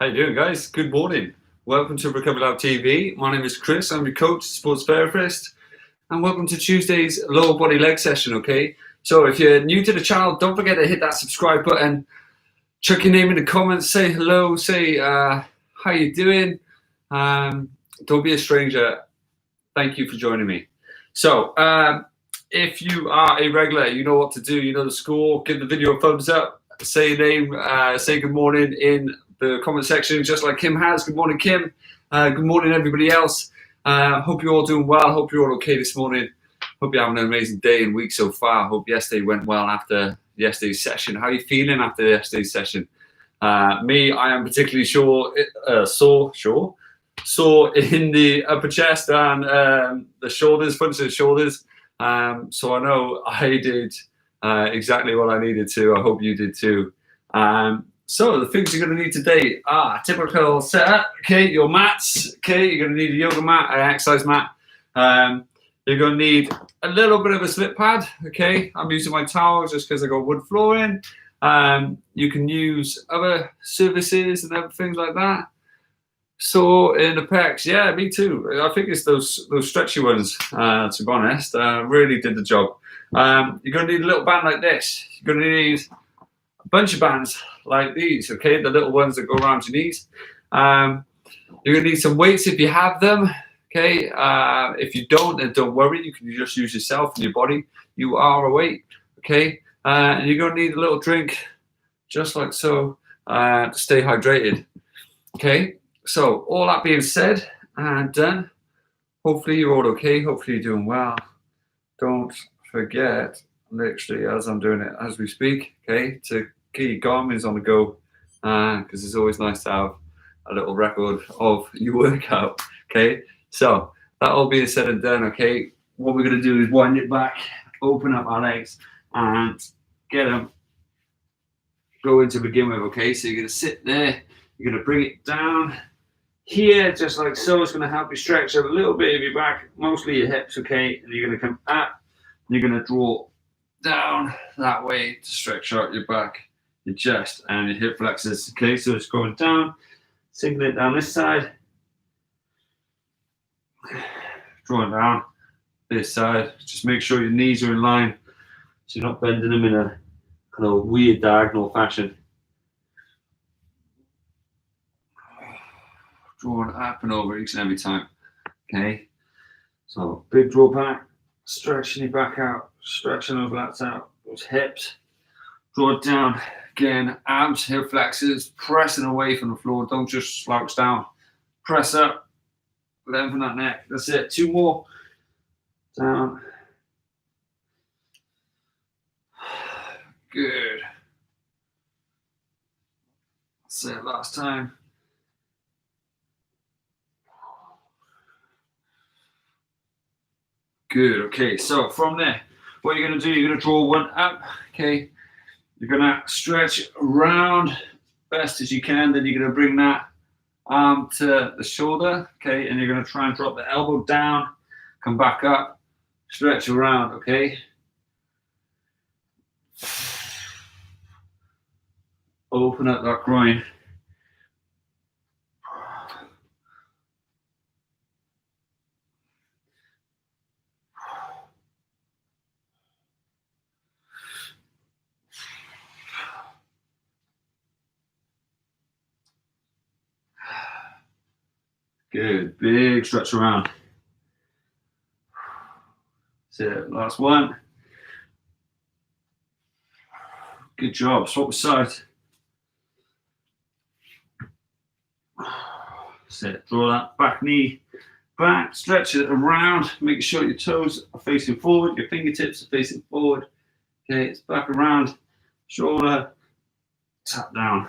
How you doing, guys? Good morning. Welcome to Recovery Lab TV. My name is Chris. I'm your coach, sports therapist, and welcome to Tuesday's lower body leg session. Okay. So if you're new to the channel, don't forget to hit that subscribe button. Chuck your name in the comments. Say hello. Say how you doing. Don't be a stranger. Thank you for joining me. So if you are a regular, you know what to do. You know the score. Give the video a thumbs up. Say your name. Say good morning in the comment section, just like Kim has. Good morning, Kim. Good morning, everybody else. Hope you're all doing well. Hope you're all okay this morning. Hope you're having an amazing day and week so far. Hope yesterday went well after yesterday's session. How are you feeling after yesterday's session? Me, I am particularly sore in the upper chest and the shoulders, fronts of the shoulders. So I know I did exactly what I needed to. I hope you did too. So the things you're going to need today are typical setup. Okay, your mats. Okay, you're going to need a yoga mat, an exercise mat. You're going to need a little bit of a slip pad. Okay, I'm using my towel just because I got wood flooring. You can use other services and other things like that. So in the pecs, yeah, me too. I think it's those stretchy ones. To be honest, really did the job. You're going to need a little band like this. You're going to need a bunch of bands like these, okay, the little ones that go around your knees. You're going to need some weights if you have them, okay. If you don't, then don't worry, you can just use yourself and your body. You are a weight, okay. And you're going to need a little drink, just like so, to stay hydrated, okay. So all that being said and done, hopefully you're all okay, hopefully you're doing well. Don't forget, literally as I'm doing it as we speak, okay, to keep your Garmin's on the go, because it's always nice to have a little record of your workout, okay. So that all being said and done, okay, what we're going to do is wind it back, open up our legs and get them going to begin with, okay. So you're going to sit there, you're going to bring it down here, just like so. It's going to help you stretch out a little bit of your back, mostly your hips, okay. And you're going to come up, and you're going to draw down that way to stretch out your back, your chest, and your hip flexors, okay. So it's going down, sinking it down this side, drawing down this side. Just make sure your knees are in line, so you're not bending them in a kind of weird diagonal fashion. Drawing up and over each and every time, okay. So big draw back, stretching your back out, stretching those lats out, those hips. Draw it down again, abs, hip flexors, pressing away from the floor. Don't just slouch down. Press up, lengthen that neck. That's it. Two more. Down. Good. That's it. Last time. Good. Okay. So from there, what you're going to do, you're going to draw one up. Okay. You're going to stretch around best as you can. Then you're going to bring that arm to the shoulder. Okay. And you're going to try and drop the elbow down, come back up, stretch around. Okay. Open up that groin. Good, big stretch around. That's it, last one. Good job, swap the sides. That's it, draw that back knee back, stretch it around, make sure your toes are facing forward, your fingertips are facing forward. Okay, it's back around, shoulder, tap down.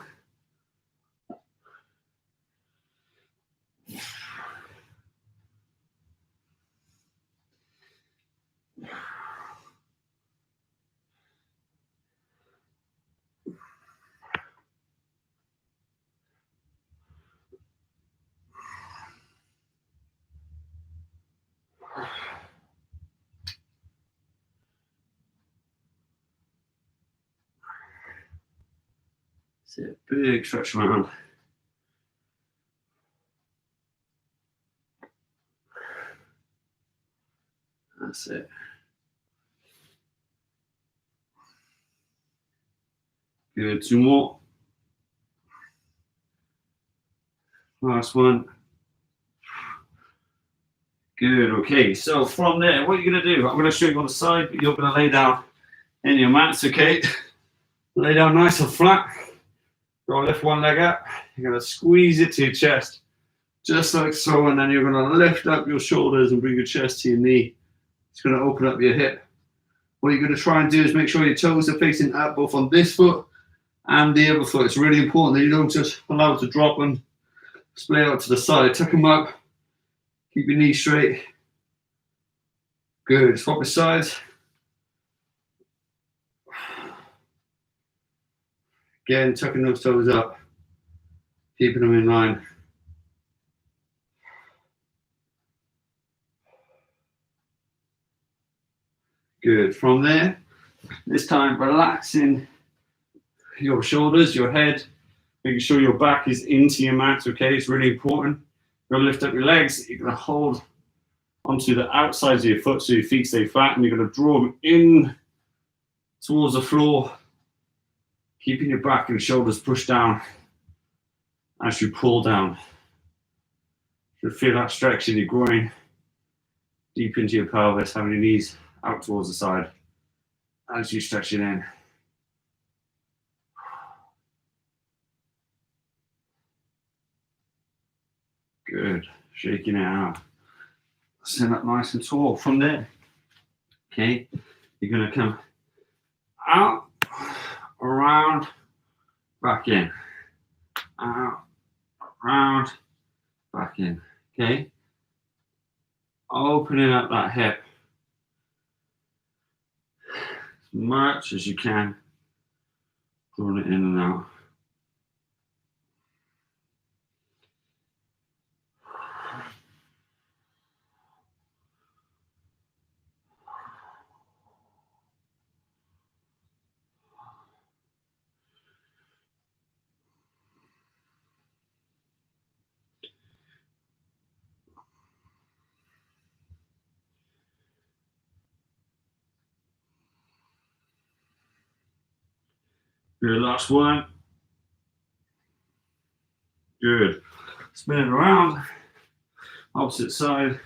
That's it, big stretch around. That's it. Good. 2 more. Last one. Good. Okay. So from there, what are you going to do? I'm going to show you on the side, but you're going to lay down in your mats. Okay. Lay down nice and flat. Go lift one leg up. You're going to squeeze it to your chest, just like so, and then you're going to lift up your shoulders and bring your chest to your knee. It's going to open up your hip. What you're going to try and do is make sure your toes are facing up, both on this foot and the other foot. It's really important that you don't just allow it to drop and splay out to the side. Tuck them up. Keep your knees straight. Good. Swap your sides. Again, tucking those toes up, keeping them in line. Good. From there, this time relaxing your shoulders, your head, making sure your back is into your mat, okay? It's really important. You're going to lift up your legs. You're going to hold onto the outsides of your foot so your feet stay flat, and you're going to draw them in towards the floor, keeping your back and shoulders pushed down as you pull down. You should feel that stretch in your groin, deep into your pelvis, having your knees out towards the side as you stretch it in. Good. Shaking it out. Stand up nice and tall from there. Okay. You're going to come out, around, back in. Out, around, back in. Okay. Opening up that hip as much as you can. Drawing it in and out. Good, last one. Good. Spin it around, opposite side.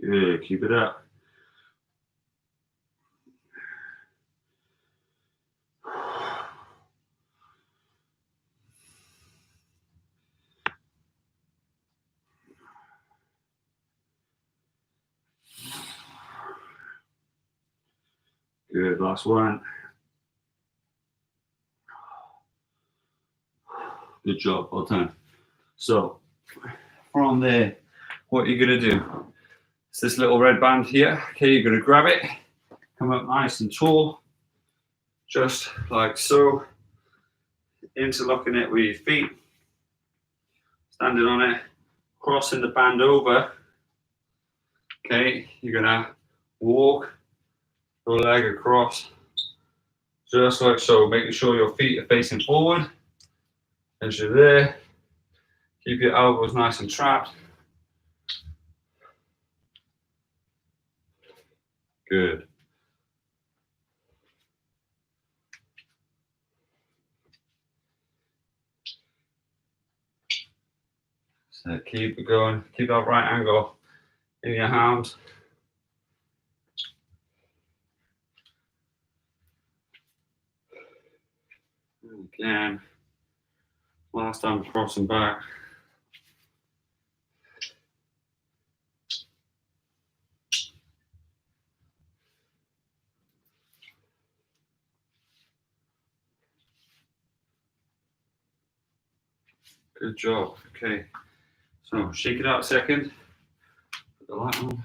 Good, keep it up. Good, last one. Good job, well done. So, from there, what you're gonna do, it's this little red band here. Okay, you're gonna grab it, come up nice and tall, just like so, interlocking it with your feet, standing on it, crossing the band over. Okay, you're gonna walk your leg across, just like so, making sure your feet are facing forward as you're there. Keep your elbows nice and trapped. Good. So keep it going. Keep that right angle in your hands. Again, last time crossing back. Good job. Okay, so shake it out a second. Put the light on.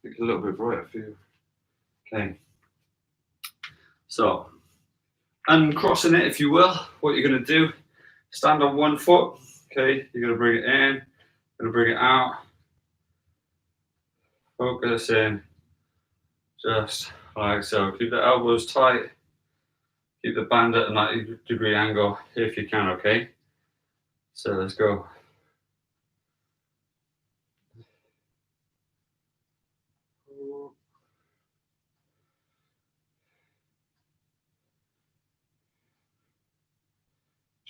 Make it a little bit brighter for you. Okay. So uncrossing it, if you will. What you're going to do, stand on one foot. Okay, you're going to bring it in, going to bring it out. Focus in, just like so. Keep the elbows tight. Keep the band at a 90-degree angle if you can, okay? So let's go.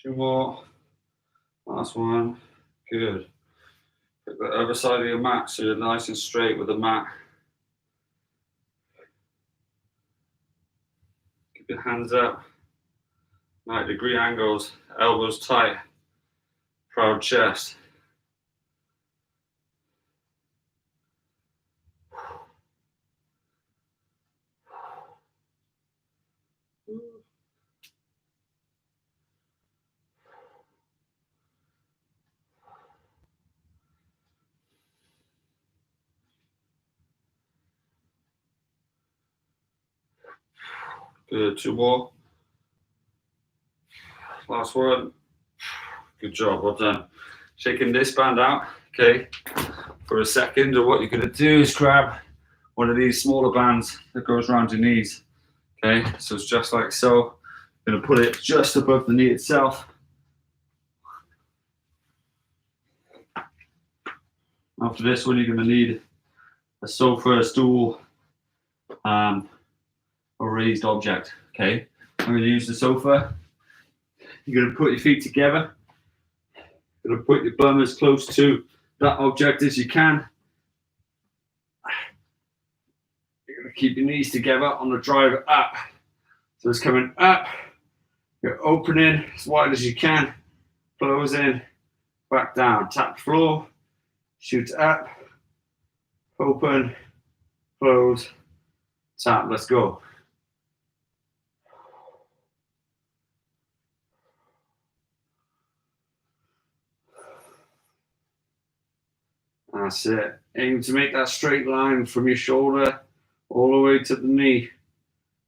Two more. Last one. Good. Pick the other side of your mat so you're nice and straight with the mat. Keep your hands up. 90-degree angles. Elbows tight. Proud chest. Good. Two more. Last one. Good job. Well done. Shaking this band out, okay, for a second. And what you're going to do is grab one of these smaller bands that goes around your knees. Okay, so it's just like so. I'm going to put it just above the knee itself. After this one, you're going to need a sofa, a stool, a raised object. Okay, I'm going to use the sofa. You're going to put your feet together. You're going to put your bum as close to that object as you can. You're going to keep your knees together on the drive up. So it's coming up. You're opening as wide as you can. Closing. Back down. Tap the floor. Shoot up. Open. Close. Tap. Let's go. That's it. Aim to make that straight line from your shoulder all the way to the knee.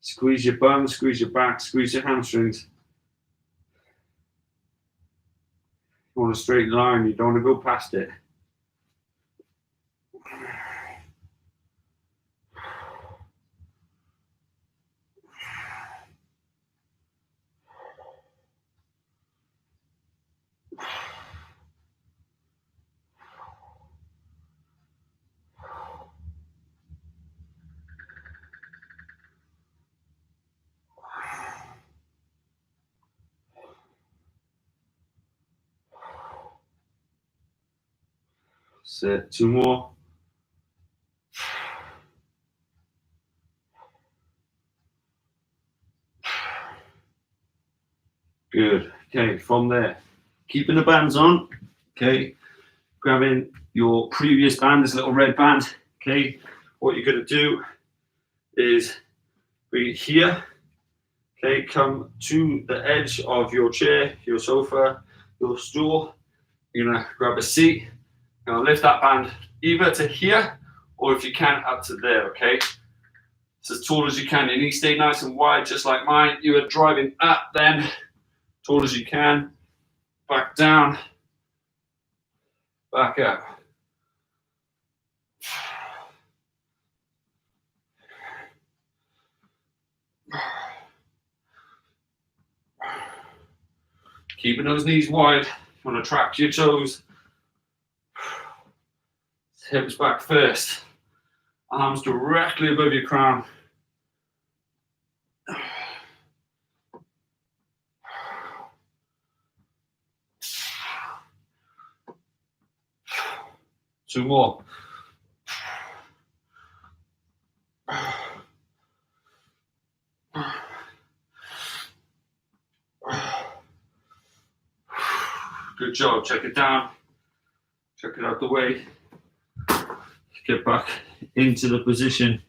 Squeeze your bum, squeeze your back, squeeze your hamstrings. You want a straight line, you don't want to go past it. That's it. Two more. Good. Okay, from there, keeping the bands on. Okay, grabbing your previous band, this little red band. Okay, what you're going to do is bring it here. Okay, come to the edge of your chair, your sofa, your stool. You're going to grab a seat. You're going to lift that band either to here or if you can up to there, okay? It's as tall as you can. Your knees stay nice and wide, just like mine. You are driving up then, tall as you can. Back down, back up. Keeping those knees wide. You want to track your toes. Hips back first. Arms directly above your crown. Two more. Good job. Check it down. Check it out the way. Get back into the position.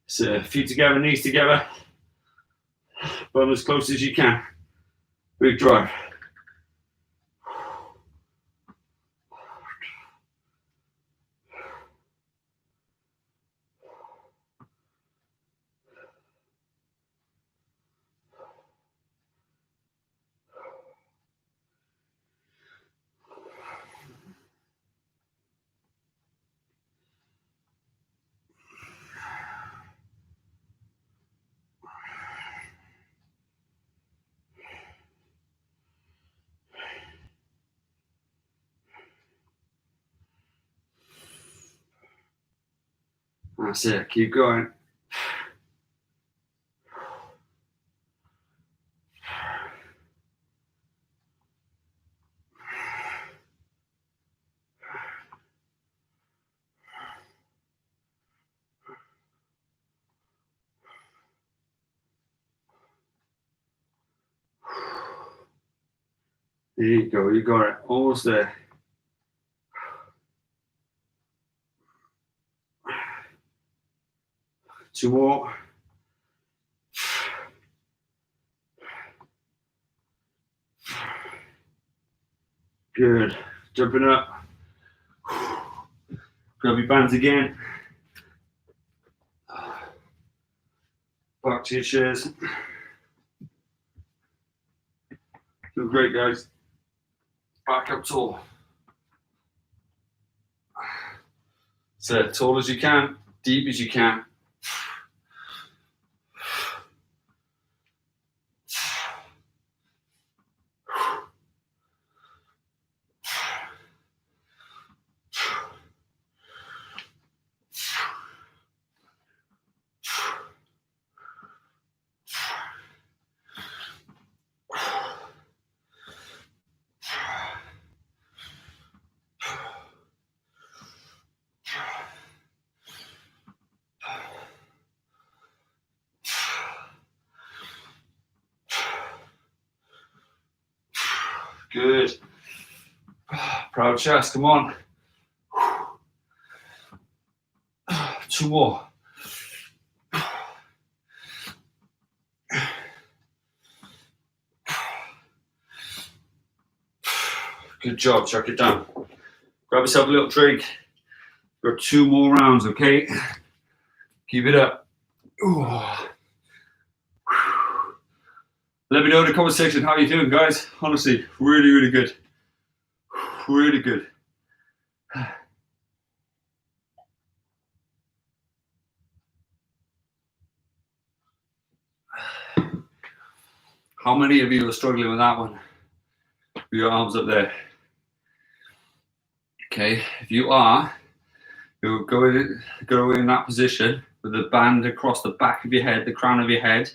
So feet together, knees together. Bum as close as you can. Big drive. That's it. Keep going. There you go. You got it. Almost there. Two more. Good. Jumping up. Grab your bands again. Back to your chairs. Feel great, guys. Back up tall. So tall as you can, deep as you can. Good. Proud chest, come on. Two more. Good job, chuck it down. Grab yourself a little drink. Got 2 more rounds, okay? Keep it up. Ooh. Let me know in the comment section how you doing, guys. Honestly, really, really good. Really good. How many of you are struggling with that one? With your arms up there. Okay, if you are, you'll go in that position with the band across the back of your head, the crown of your head,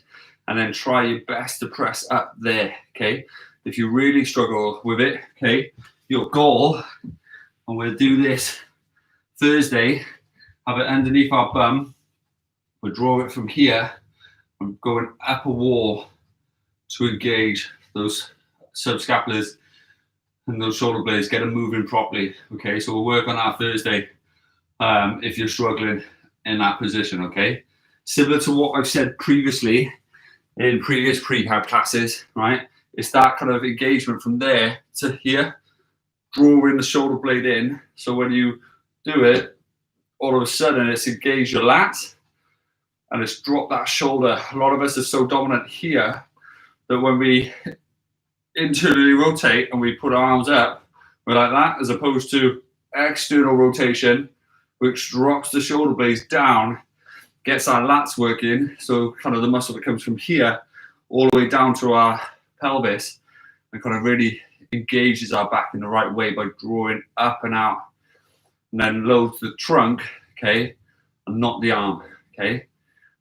and then try your best to press up there, okay? If you really struggle with it, okay, your goal, and we'll do this Thursday, have it underneath our bum, we'll draw it from here, and going up a wall to engage those subscapulars and those shoulder blades, get them moving properly, okay? So we'll work on that Thursday if you're struggling in that position, okay? Similar to what I've said previously, in previous prehab classes, right? It's that kind of engagement from there to here, drawing the shoulder blade in. So when you do it, all of a sudden it's engaged your lats and it's dropped that shoulder. A lot of us are so dominant here that when we internally rotate and we put our arms up, we're like that, as opposed to external rotation, which drops the shoulder blades down, gets our lats working, so kind of the muscle that comes from here all the way down to our pelvis and kind of really engages our back in the right way by drawing up and out, and then loads the trunk, okay, and not the arm, okay,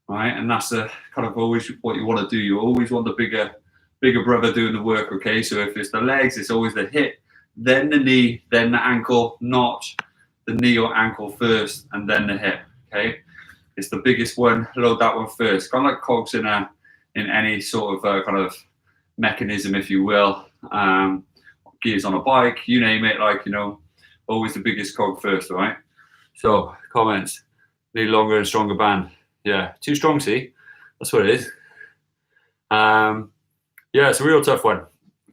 right? And that's a kind of always what you want to do. You always want the bigger brother doing the work, okay? So if it's the legs, it's always the hip, then the knee, then the ankle, not the knee or ankle first and then the hip, okay? It's the biggest one, load that one first. Kind of like cogs in any sort of kind of mechanism, if you will. Gears on a bike, you name it, like, you know, always the biggest cog first, all right? So, comments. Need longer and stronger band. Yeah, too strong, see? That's what it is. Yeah, it's a real tough one.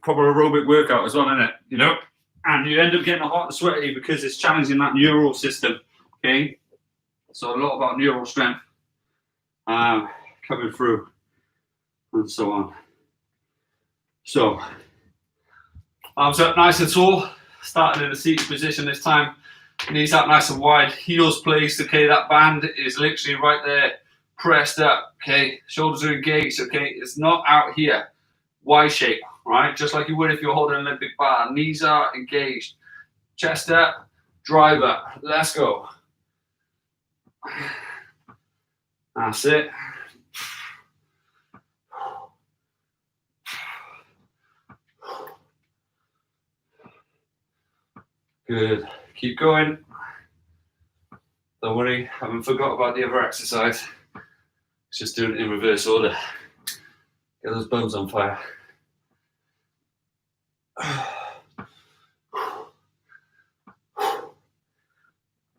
Proper aerobic workout as well, isn't it? You know? And you end up getting hot and sweaty because it's challenging that neural system, okay? So a lot about neural strength coming through and so on. So, arms up nice and tall, starting in a seated position this time. Knees out nice and wide, heels placed, okay? That band is literally right there, pressed up, okay? Shoulders are engaged, okay? It's not out here, Y shape, right? Just like you would if you're holding an Olympic bar. Knees are engaged, chest up, drive up, let's go. That's it. Good. Keep going. Don't worry, I haven't forgot about the other exercise. It's just doing it in reverse order. Get those bums on fire.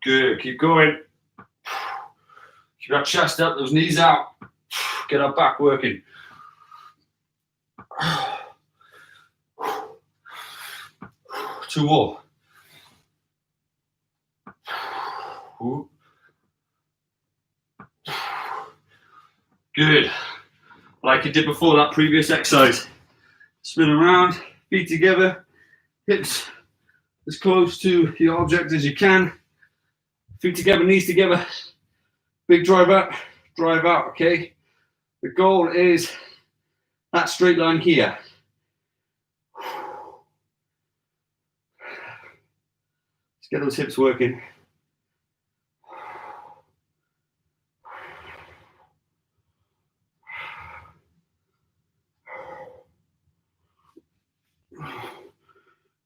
Good. Keep going. Keep that chest up, those knees out. Get our back working. Two more. Good. Like you did before that previous exercise. Spin around, feet together, hips as close to your object as you can. Feet together, knees together. Big drive up, drive out, okay? The goal is that straight line here. Let's get those hips working.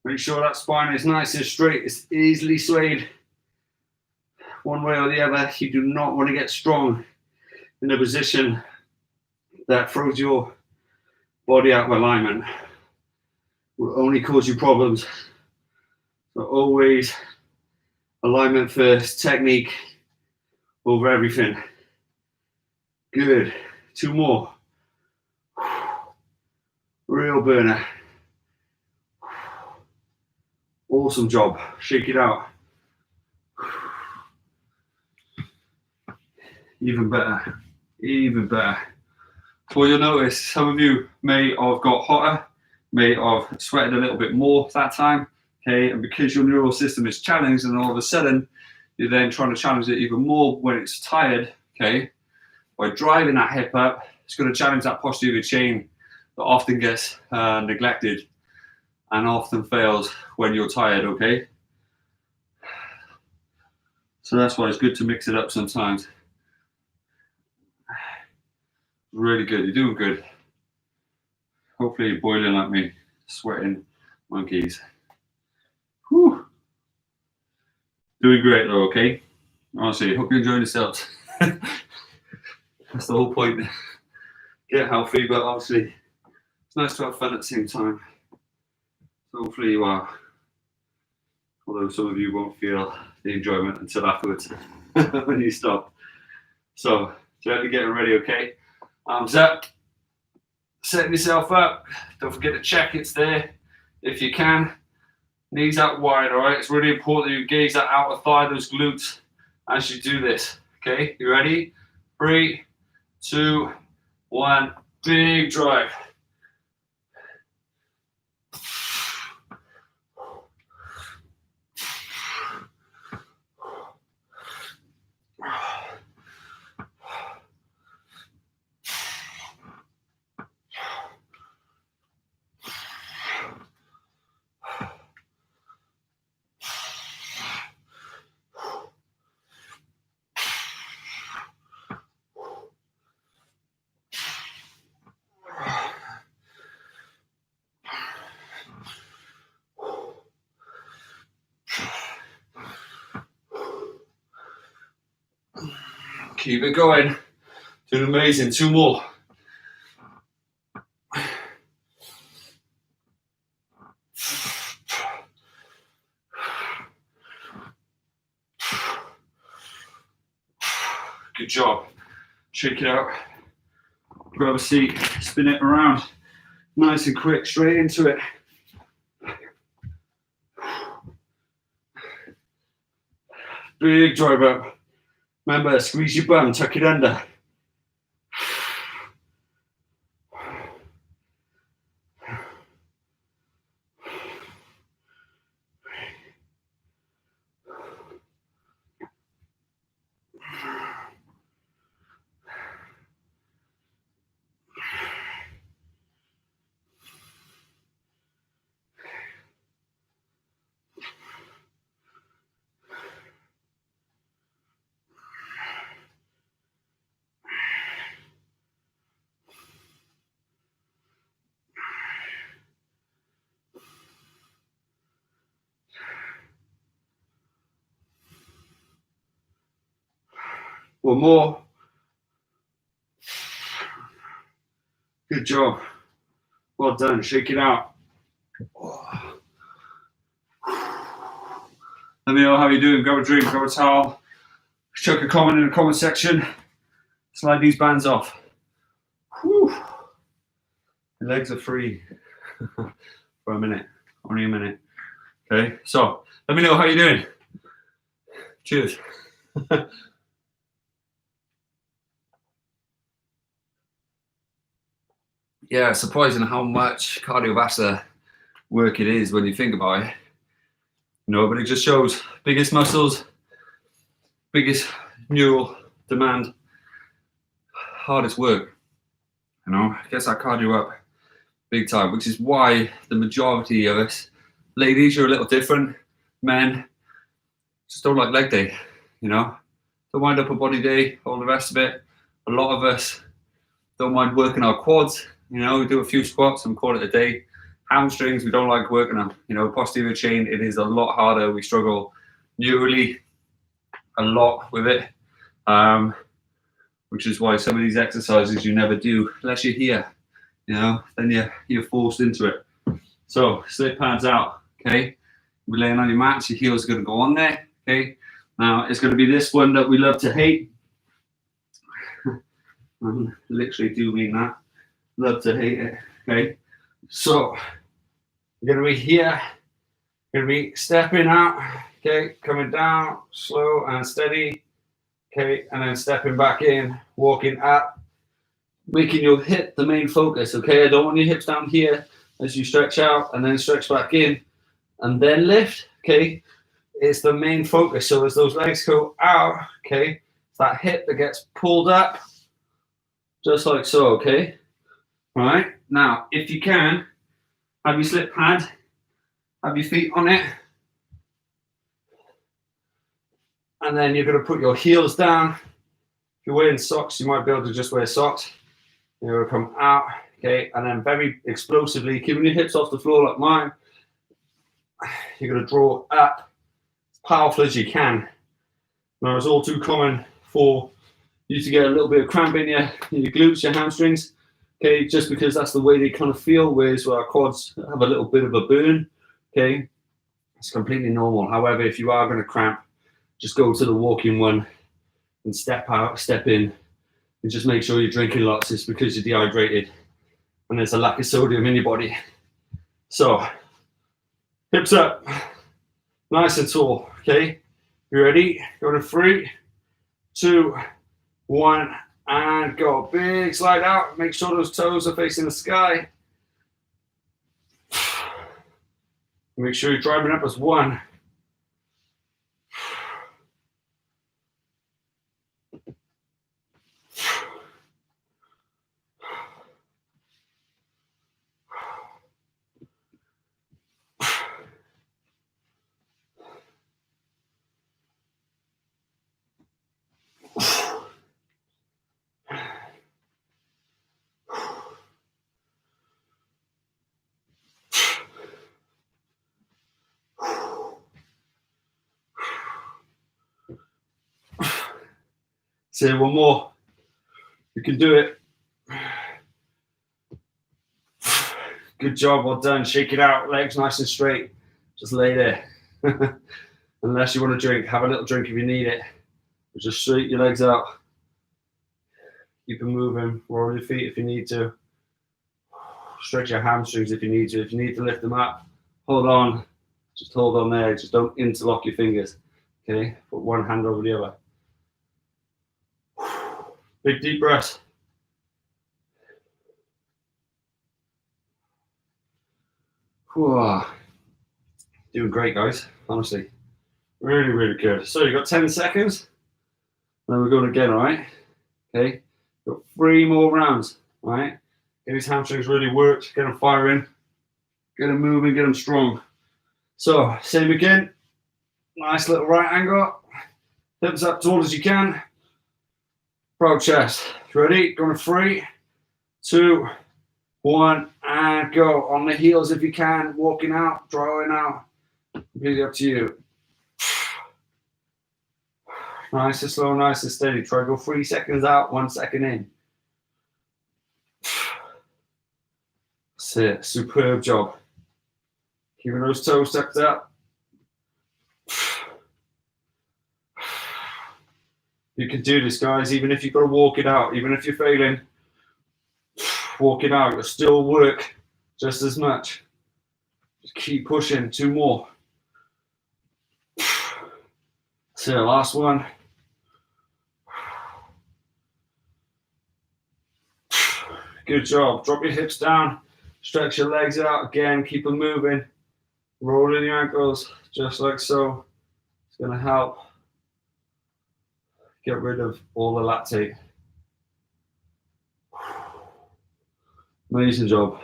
Make sure that spine is nice and straight. It's easily swayed one way or the other. You do not want to get strong in a position that throws your body out of alignment. It will only cause you problems. So always alignment first, technique over everything. Good. Two more. Real burner. Awesome job. Shake it out. Even better. Even better. Well, you'll notice some of you may have got hotter, may have sweated a little bit more that time, okay? And because your neural system is challenged and all of a sudden you're then trying to challenge it even more when it's tired, okay? By driving that hip up, it's going to challenge that posterior chain that often gets neglected and often fails when you're tired, okay? So that's why it's good to mix it up sometimes. Really good, you're doing good. Hopefully you're boiling like me, sweating monkeys. Whew. Doing great though, okay? Honestly, hope you're enjoying yourselves. That's the whole point. Get healthy, but obviously it's nice to have fun at the same time. So hopefully you are. Although some of you won't feel the enjoyment until afterwards when you stop. So gently getting ready, okay? Arms up. Setting yourself up. Don't forget to check it's there if you can. Knees out wide, all right? It's really important that you engage that outer thigh, those glutes, as you do this, okay? You ready? 3, 2, 1. Big drive. Keep it going. Doing amazing. 2 more. Good job. Shake it out. Grab a seat. Spin it around. Nice and quick. Straight into it. Big drive up. Remember, squeeze your bum, tuck it under. One more. Good job. Well done. Shake it out. Let me know how you're doing. Grab a drink, grab a towel. Chuck a comment in the comment section. Slide these bands off. Whew. The legs are free for a minute, only a minute. Okay, so let me know how you're doing. Cheers. Yeah, surprising how much cardiovascular work it is when you think about it. You know, but it just shows biggest muscles, biggest neural demand, hardest work. You know, gets that cardio up big time, which is why the majority of us, ladies, you're a little different. Men just don't like leg day, you know. Don't mind upper body day, all the rest of it. A lot of us don't mind working our quads, you know, we do a few squats and call it a day. Hamstrings, we don't like working them. You know, posterior chain, it is a lot harder. We struggle neurally a lot with it, which is why some of these exercises you never do unless you're here. You know, then you're forced into it. So slip pads out, okay? We're laying on your mats, your heels are going to go on there, okay? Now it's going to be this one that we love to hate. I literally do mean that. Love to hate it, okay? So you're going to be here, going to be stepping out, okay? Coming down, slow and steady, okay? And then stepping back in, walking up, making your hip the main focus, okay? I don't want your hips down here as you stretch out and then stretch back in and then lift, okay? It's the main focus. So as those legs go out, okay, it's that hip that gets pulled up, just like so, okay? All right, now, if you can, have your slip pad, have your feet on it, and then you're going to put your heels down. If you're wearing socks, you might be able to just wear socks. You're going to come out, okay, and then very explosively, keeping your hips off the floor like mine, you're going to draw up as powerful as you can. Now, it's all too common for you to get a little bit of cramp in your glutes, your hamstrings, okay, just because that's the way they kind of feel, whereas our quads have a little bit of a burn, okay? It's completely normal. However, if you are going to cramp, just go to the walking one and step out, step in, and just make sure you're drinking lots. It's because you're dehydrated and there's a lack of sodium in your body. So, hips up, nice and tall, okay? You ready? Go to 3, 2, 1, and go. Big slide out. Make sure those toes are facing the sky. Make sure you're driving up as 1. Say one more. You can do it. Good job, well done. Shake it out, legs nice and straight. Just lay there. Unless you want to drink, have a little drink if you need it. But just straight your legs out. Keep them moving. Roll your feet if you need to. Stretch your hamstrings if you need to. If you need to lift them up, hold on. Just hold on there. Just don't interlock your fingers. Okay? Put one hand over the other. Big deep breath. Whew. Doing great, guys. Honestly. Really, really good. So you've got 10 seconds. Then we're going again, all right? Okay. Got 3 more rounds, all right? Get these hamstrings really worked. Get them firing. Get them moving. Get them strong. So, same again. Nice little right angle. Hips up tall as you can. Broad chest. Ready? Going to 3, 2, 1, and go. On the heels if you can. Walking out, drawing out. Completely up to you. Nice and slow, nice and steady. Try to go 3 seconds out, 1 second in. That's it. Superb job. Keeping those toes tucked up. You can do this, guys, even if you've got to walk it out, even if you're failing. Walk it out, you'll still work just as much. Just keep pushing. 2 more. So last one. Good job. Drop your hips down. Stretch your legs out again. Keep them moving. Rolling your ankles just like so. It's going to help get rid of all the lactate. Amazing job.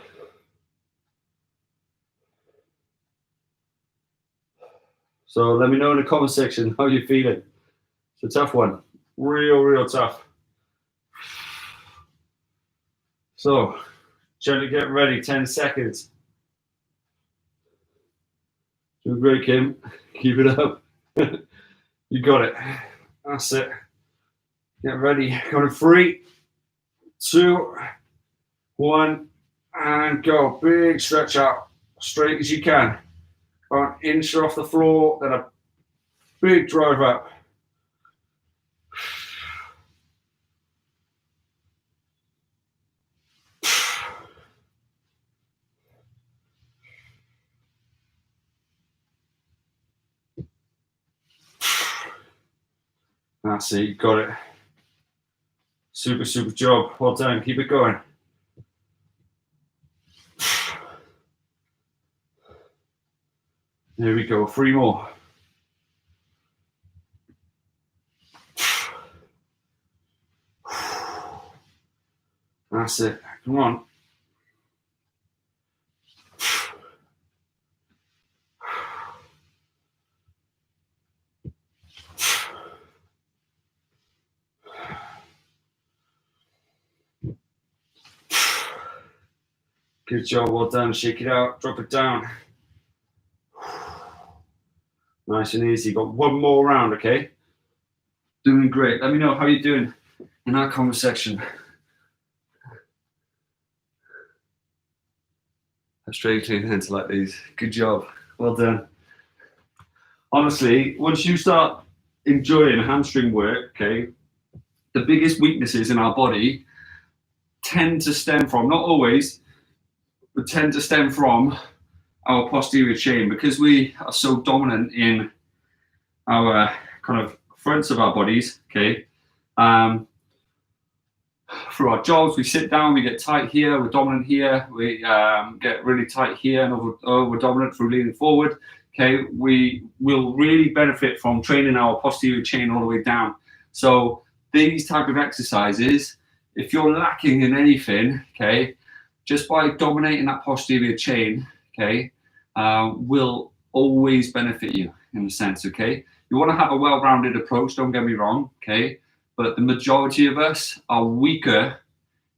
So let me know in the comment section how you're feeling. It's a tough one. Real tough. So, gently get ready, 10 seconds. Doing great, Kim. Keep it up. You got it. That's it. Get ready. Going to 3, 2, 1, and go. Big stretch out. Straight as you can. About an inch off the floor, then a big drive up. That's it, you got it. Super job. Well done. Keep it going. There we go. 3 more. That's it. Come on. Good job, well done. Shake it out, drop it down. Nice and easy. Got 1 more round, okay? Doing great. Let me know how you're doing in that comment section. I straight clean hands like these. Good job. Well done. Honestly, once you start enjoying hamstring work, okay, the biggest weaknesses in our body tend to stem from, not always, but tend to stem from our posterior chain, because we are so dominant in our kind of fronts of our bodies, okay? Through our jobs, we sit down, we get tight here, we're dominant here, we get really tight here, and we're dominant through leaning forward, okay? We will really benefit from training our posterior chain all the way down. So these type of exercises, if you're lacking in anything, okay, just by dominating that posterior chain, okay, will always benefit you in a sense, okay? You want to have a well-rounded approach, don't get me wrong, okay? But the majority of us are weaker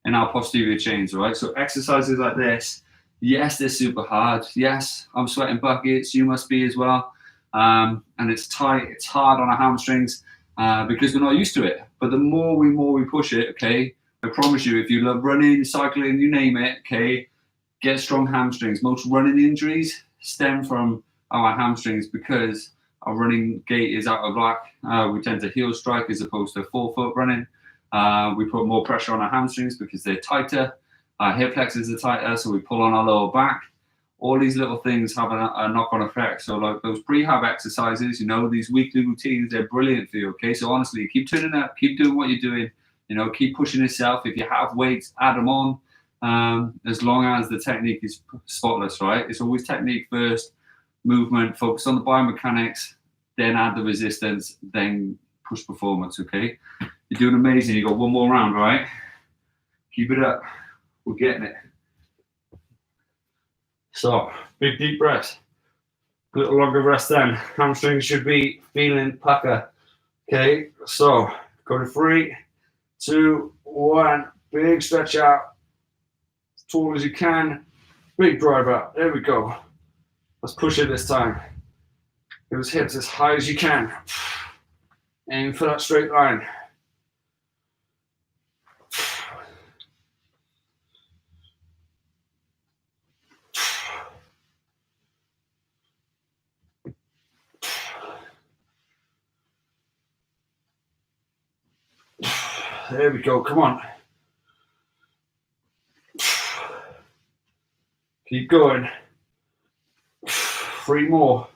in our posterior chains, right? So exercises like this, yes, they're super hard. Yes, I'm sweating buckets, you must be as well. And it's tight, it's hard on our hamstrings because we're not used to it. But the more we push it, okay, I promise you, if you love running, cycling, you name it, okay, get strong hamstrings. Most running injuries stem from our hamstrings because our running gait is out of whack. We tend to heel strike as opposed to forefoot running. We put more pressure on our hamstrings because they're tighter. Our hip flexors are tighter, so we pull on our lower back. All these little things have a knock-on effect. So like those prehab exercises, you know, these weekly routines, they're brilliant for you, okay? So honestly, keep turning up, keep doing what you're doing. You know, keep pushing yourself. If you have weights, add them on. As long as the technique is spotless, right? It's always technique first, movement, focus on the biomechanics, then add the resistance, then push performance, okay? You're doing amazing. You got 1 more round, right? Keep it up. We're getting it. So, big deep breath. A little longer rest then. Hamstrings should be feeling pucker. Okay, so go to 3, 2, 1. Big stretch out. As tall as you can. Big drive up. There we go. Let's push it this time. Get those hips as high as you can. Aim for that straight line. There we go, come on. Keep going. 3 more.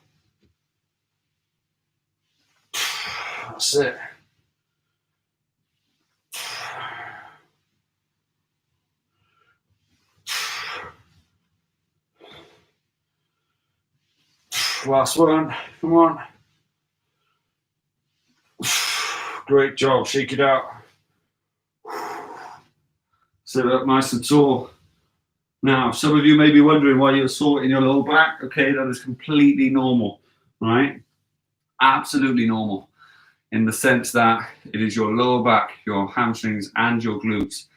That's it. Last one, come on. Great job, shake it out. Sit up nice and tall. Now, some of you may be wondering why you're sore in your lower back. Okay, that is completely normal, right? Absolutely normal, in the sense that it is your lower back, your hamstrings, and your glutes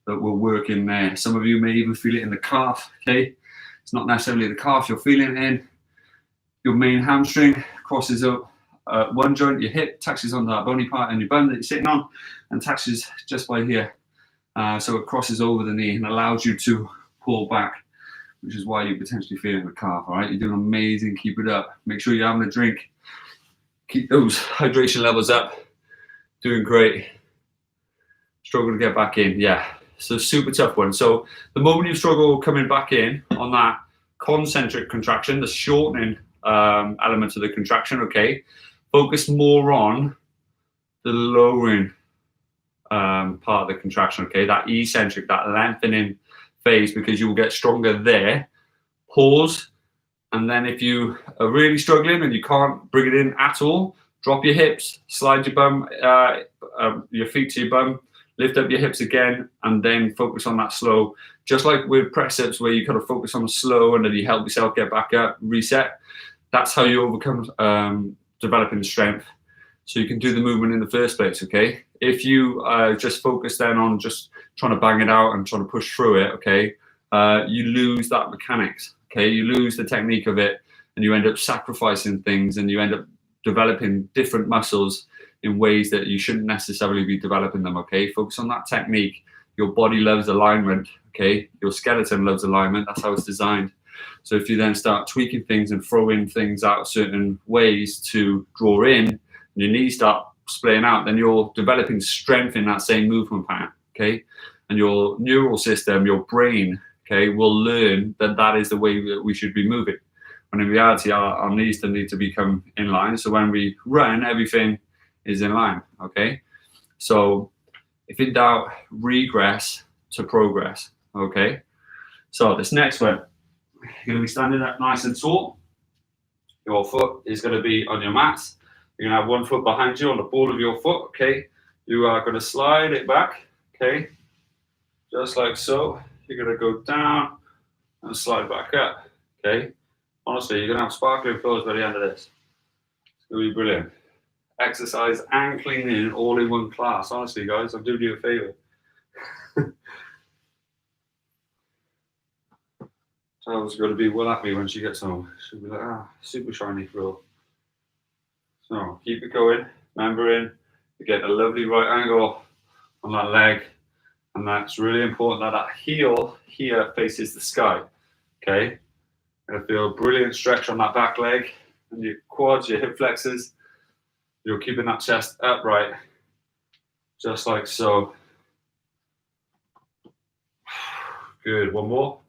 that will work in there. Some of you may even feel it in the calf, okay? It's not necessarily the calf you're feeling it in. Your main hamstring crosses up one joint, your hip, touches on that bony part in your bum that you're sitting on, and touches just by here. So it crosses over the knee and allows you to pull back, which is why you're potentially feeling the calf, all right? You're doing amazing, keep it up. Make sure you're having a drink. Keep those hydration levels up. Doing great. Struggle to get back in, yeah. So super tough one. So the moment you struggle coming back in on that concentric contraction, the shortening element of the contraction, okay, focus more on the lowering part of the contraction, okay, that eccentric, that lengthening phase, because you will get stronger there. Pause, and then if you are really struggling and you can't bring it in at all, drop your hips, slide your bum, your feet to your bum, lift up your hips again, and then focus on that slow. Just like with press ups, where you kind of focus on the slow and then you help yourself get back up, reset. That's how you overcome developing the strength, so you can do the movement in the first place, okay? If you just focus then on just trying to bang it out and trying to push through it, okay, you lose that mechanics, okay? You lose the technique of it, and you end up sacrificing things, and you end up developing different muscles in ways that you shouldn't necessarily be developing them, okay? Focus on that technique. Your body loves alignment, okay? Your skeleton loves alignment. That's how it's designed. So if you then start tweaking things and throwing things out certain ways to draw in, and your knees start splaying out, then you're developing strength in that same movement pattern, okay? And your neural system, your brain, okay, will learn that that is the way that we should be moving. When in reality, our knees need to become in line. So when we run, everything is in line, okay? So if in doubt, regress to progress, okay? So this next one, you're going to be standing up nice and tall. Your foot is going to be on your mat. You're going to have one foot behind you on the ball of your foot, okay? You are going to slide it back, okay? Just like so. You're going to go down and slide back up, okay? Honestly, you're going to have sparkling flows by the end of this. It's going to be brilliant. Exercise and cleaning all in one class. Honestly, guys, I'm doing you a favor. Charles is going to be well happy when she gets home. She'll be like, super shiny floor. So keep it going, remembering to get a lovely right angle on that leg. And that's really important that that heel here faces the sky, okay? You're going to feel a brilliant stretch on that back leg and your quads, your hip flexors. You're keeping that chest upright, just like so. Good, one more.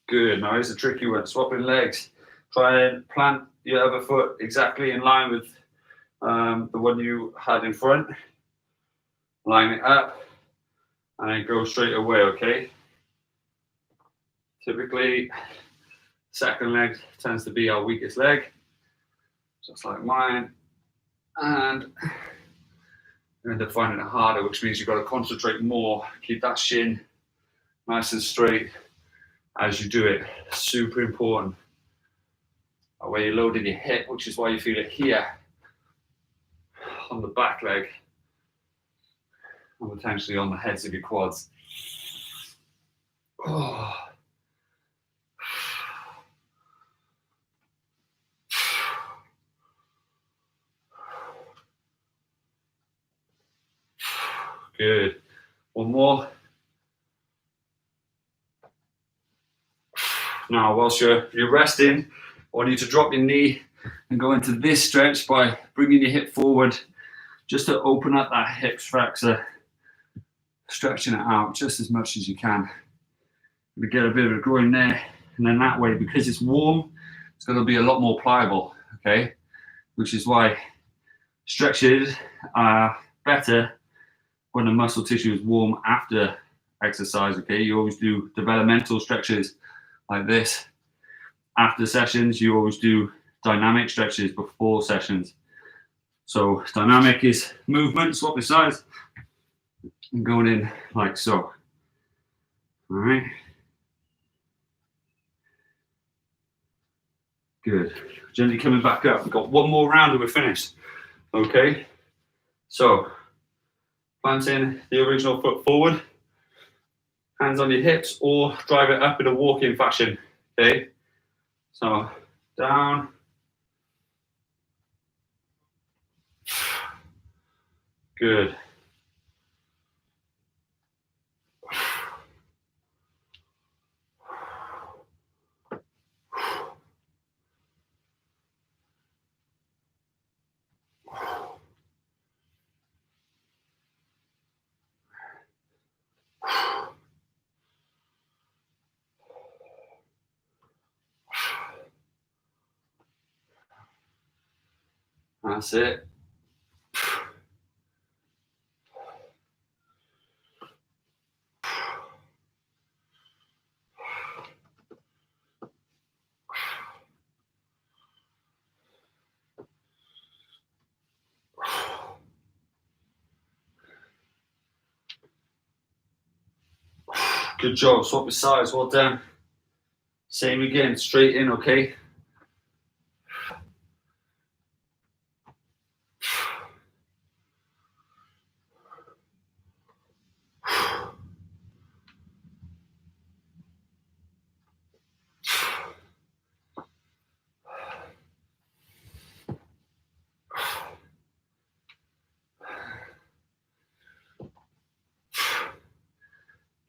Good, now here's a tricky one, swapping legs. Try and plant your other foot exactly in line with the one you had in front. Line it up and then go straight away, okay? Typically, second leg tends to be our weakest leg, just like mine. And you end up finding it harder, which means you've got to concentrate more. Keep that shin nice and straight as you do it. Super important. Where you're loading your hip, which is why you feel it here on the back leg and potentially on the heads of your quads. Oh. Good. One more. Now, whilst you're resting, I want you to drop your knee and go into this stretch by bringing your hip forward, just to open up that hip flexor, stretching it out just as much as you can. We get a bit of a groin there, and then that way, because it's warm, it's going to be a lot more pliable, okay? Which is why stretches are better when the muscle tissue is warm after exercise, okay? You always do developmental stretches like this. After sessions, you always do dynamic stretches before sessions. So dynamic is movement, swap your sides, and going in like so. All right. Good. Gently coming back up. We've got one more round and we're finished. Okay. So planting the original foot forward, hands on your hips, or drive it up in a walking fashion. Okay. So down. Good. That's it. Good job. Swap your sides. Well done. Same again. Straight in, okay?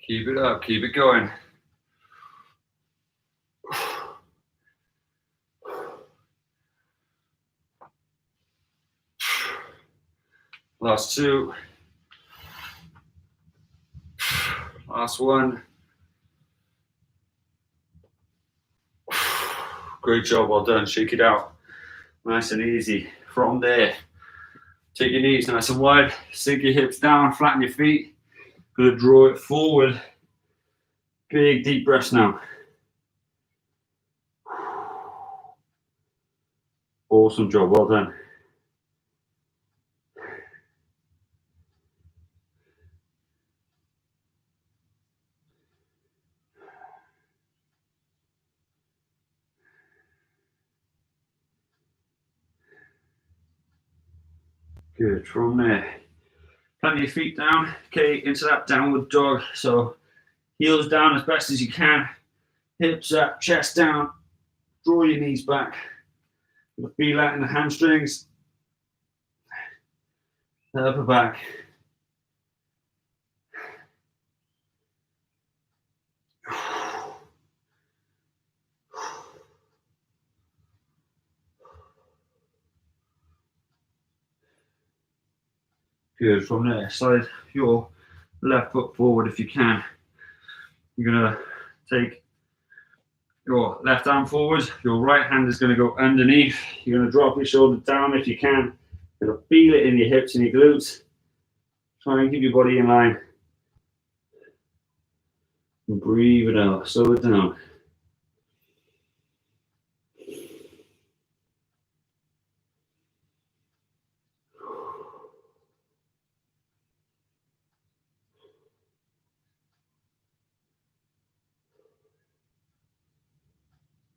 Keep it up. Keep it going. Last two. Last one. Great job, well done. Shake it out. Nice and easy. From there, take your knees nice and wide. Sink your hips down, flatten your feet. Gonna draw it forward. Big deep breaths now. Awesome job, well done. Good, from there. Plant your feet down, okay, into that downward dog. So heels down as best as you can. Hips up, chest down. Draw your knees back. Feel that in the hamstrings. The upper back. Good, from there, slide your left foot forward if you can. You're gonna take your left arm forward, your right hand is gonna go underneath. You're gonna drop your shoulder down if you can. You're gonna feel it in your hips and your glutes. Try and keep your body in line. And breathe it out, slow it down.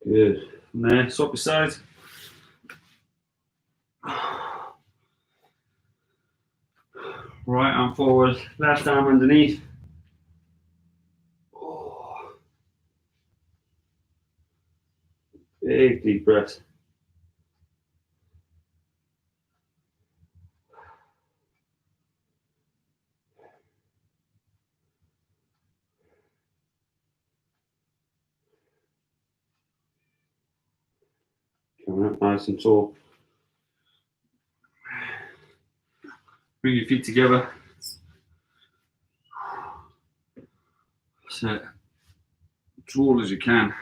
Good. From there, swap your sides. Right arm forward, left arm underneath. Big deep breath. Coming up nice and tall. Bring your feet together. Sit as tall as you can.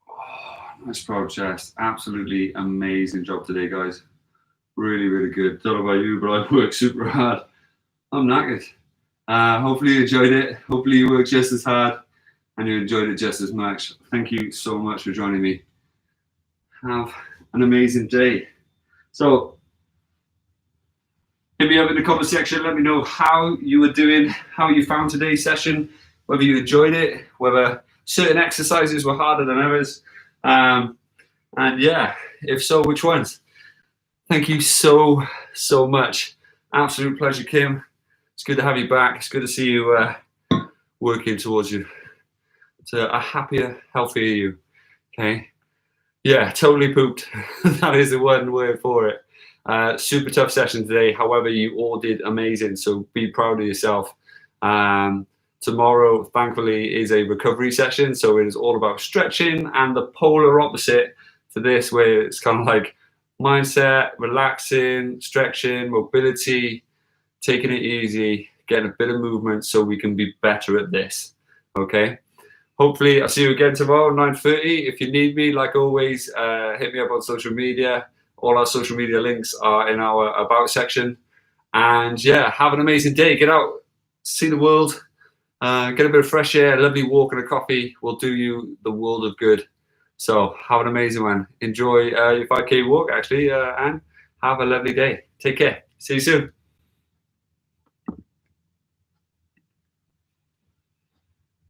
Oh, nice proud chest. Absolutely amazing job today, guys. Really, really good. Don't know about you, but I worked super hard. I'm knackered. Hopefully you enjoyed it. Hopefully you worked just as hard and you enjoyed it just as much. Thank you so much for joining me. Have an amazing day. So hit me up in the comment section. Let me know how you were doing, how you found today's session, whether you enjoyed it, whether certain exercises were harder than others. And yeah, if so, which ones? Thank you so much. Absolute pleasure, Kim. It's good to have you back. It's good to see you working towards you. To a happier, healthier you. Okay. Yeah, totally pooped. That is the one word for it. Super tough session today. However, you all did amazing. So be proud of yourself. Tomorrow, thankfully, is a recovery session. So it is all about stretching, and the polar opposite to this, where it's kind of like mindset, relaxing, stretching, mobility, taking it easy, getting a bit of movement so we can be better at this. Okay. Hopefully, I'll see you again tomorrow, 9:30. If you need me, like always, hit me up on social media. All our social media links are in our About section. And yeah, have an amazing day. Get out, see the world, get a bit of fresh air, a lovely walk and a coffee will do you the world of good. So have an amazing one. Enjoy your 5K walk, actually, and have a lovely day. Take care. See you soon.